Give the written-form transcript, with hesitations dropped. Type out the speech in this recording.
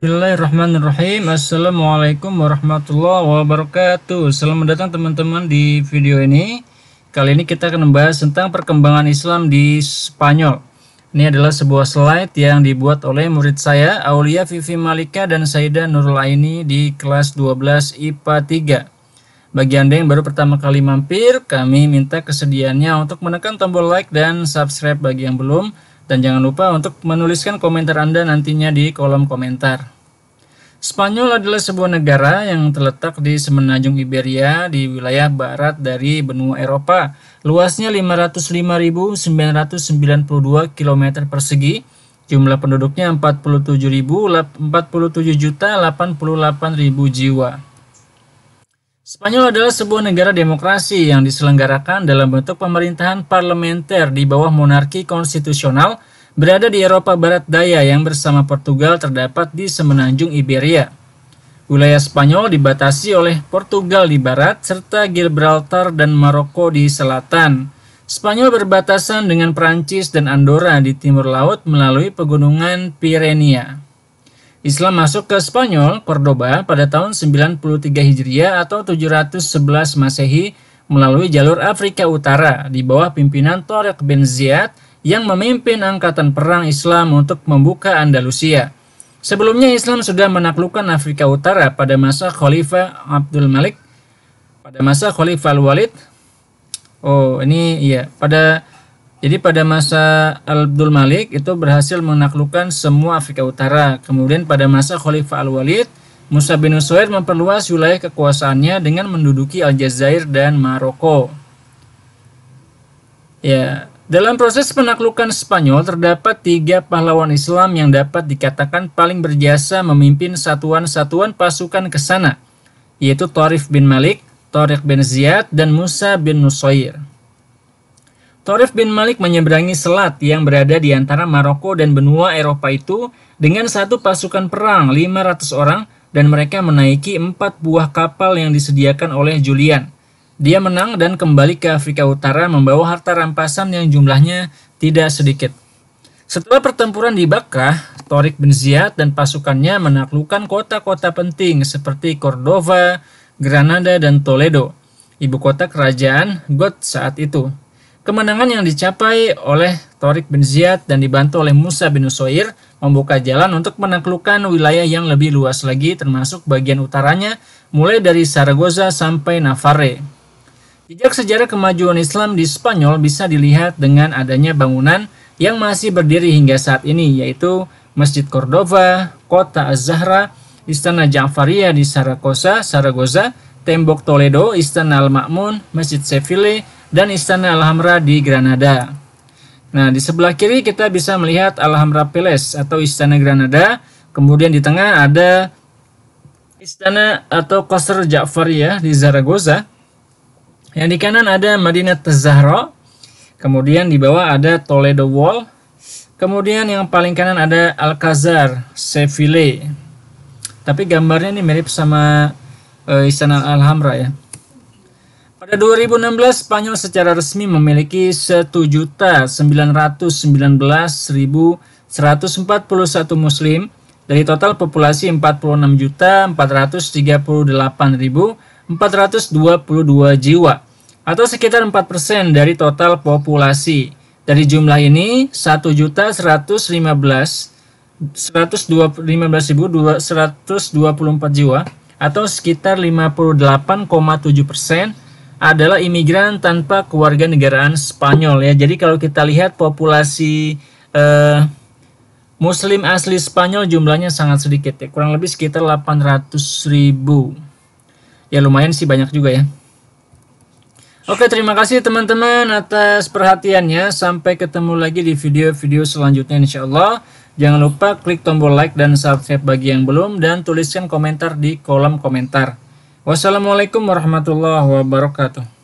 Bismillahirrahmanirrahim. Assalamualaikum warahmatullahi wabarakatuh. Selamat datang teman-teman di video ini. Kali ini kita akan membahas tentang perkembangan Islam di Spanyol. Ini adalah sebuah slide yang dibuat oleh murid saya, Aulia Vivi Malika dan Saida Nurul Aini di kelas 12 IPA 3. Bagi Anda yang baru pertama kali mampir, kami minta kesediaannya untuk menekan tombol like dan subscribe bagi yang belum. Dan jangan lupa untuk menuliskan komentar Anda nantinya di kolom komentar. Spanyol adalah sebuah negara yang terletak di semenanjung Iberia di wilayah barat dari benua Eropa. Luasnya 505.992 km persegi. Jumlah penduduknya 47.088.088 jiwa. Spanyol adalah sebuah negara demokrasi yang diselenggarakan dalam bentuk pemerintahan parlementer di bawah monarki konstitusional, berada di Eropa Barat Daya yang bersama Portugal terdapat di semenanjung Iberia. Wilayah Spanyol dibatasi oleh Portugal di barat serta Gibraltar dan Maroko di selatan. Spanyol berbatasan dengan Prancis dan Andorra di timur laut melalui pegunungan Pyrenea. Islam masuk ke Spanyol, Cordoba, pada tahun 93 Hijriah atau 711 Masehi melalui jalur Afrika Utara di bawah pimpinan Tariq bin Ziyad yang memimpin angkatan perang Islam untuk membuka Andalusia. Sebelumnya Islam sudah menaklukkan Afrika Utara pada masa Khalifah Abdul Malik, pada masa Khalifah Al-Walid. Jadi pada masa Abdul Malik itu berhasil menaklukkan semua Afrika Utara. Kemudian pada masa Khalifah Al-Walid, Musa bin Nusair memperluas wilayah kekuasaannya dengan menduduki Aljazair dan Maroko. Dalam proses penaklukan Spanyol terdapat 3 pahlawan Islam yang dapat dikatakan paling berjasa memimpin satuan-satuan pasukan ke sana, yaitu Tariq bin Malik, Tariq bin Ziyad, dan Musa bin Nusair. Tariq bin Malik menyeberangi selat yang berada di antara Maroko dan benua Eropa itu dengan satu pasukan perang 500 orang dan mereka menaiki 4 buah kapal yang disediakan oleh Julian. Dia menang dan kembali ke Afrika Utara membawa harta rampasan yang jumlahnya tidak sedikit. Setelah pertempuran di Bakrah, Tariq bin Ziyad dan pasukannya menaklukkan kota-kota penting seperti Cordova, Granada, dan Toledo, ibu kota kerajaan Goth saat itu. Kemenangan yang dicapai oleh Tariq bin Ziyad dan dibantu oleh Musa bin Nusair membuka jalan untuk menaklukkan wilayah yang lebih luas lagi termasuk bagian utaranya mulai dari Zaragoza sampai Navarre. Jejak sejarah kemajuan Islam di Spanyol bisa dilihat dengan adanya bangunan yang masih berdiri hingga saat ini, yaitu Masjid Cordova, Kota Az-Zahra, Istana Ja'fariyah di Zaragoza, Tembok Toledo, Istana Al-Ma'mun, Masjid Seville, dan Istana Alhambra di Granada. Nah, di sebelah kiri kita bisa melihat Alhambra Palace atau Istana Granada. Kemudian di tengah ada Istana atau Qasr Ja'fariyah di Zaragoza. Yang di kanan ada Madinat Az-Zahra. Kemudian di bawah ada Toledo Wall. Kemudian yang paling kanan ada Alcázar Seville. Tapi gambarnya ini mirip sama Istana Alhambra ya. Pada 2016, Spanyol secara resmi memiliki 1.919.141 muslim dari total populasi 46.438.422 jiwa atau sekitar 4% dari total populasi. Dari jumlah ini, 1.115.224 jiwa atau sekitar 58,7% adalah imigran tanpa kewarganegaraan Spanyol ya. Jadi kalau kita lihat populasi Muslim asli Spanyol jumlahnya sangat sedikit ya, kurang lebih sekitar 800.000. Ya lumayan sih, banyak juga ya. Oke, terima kasih teman-teman atas perhatiannya. Sampai ketemu lagi di video-video selanjutnya insyaallah. Jangan lupa klik tombol like dan subscribe bagi yang belum dan tuliskan komentar di kolom komentar. Wassalamualaikum warahmatullahi wabarakatuh.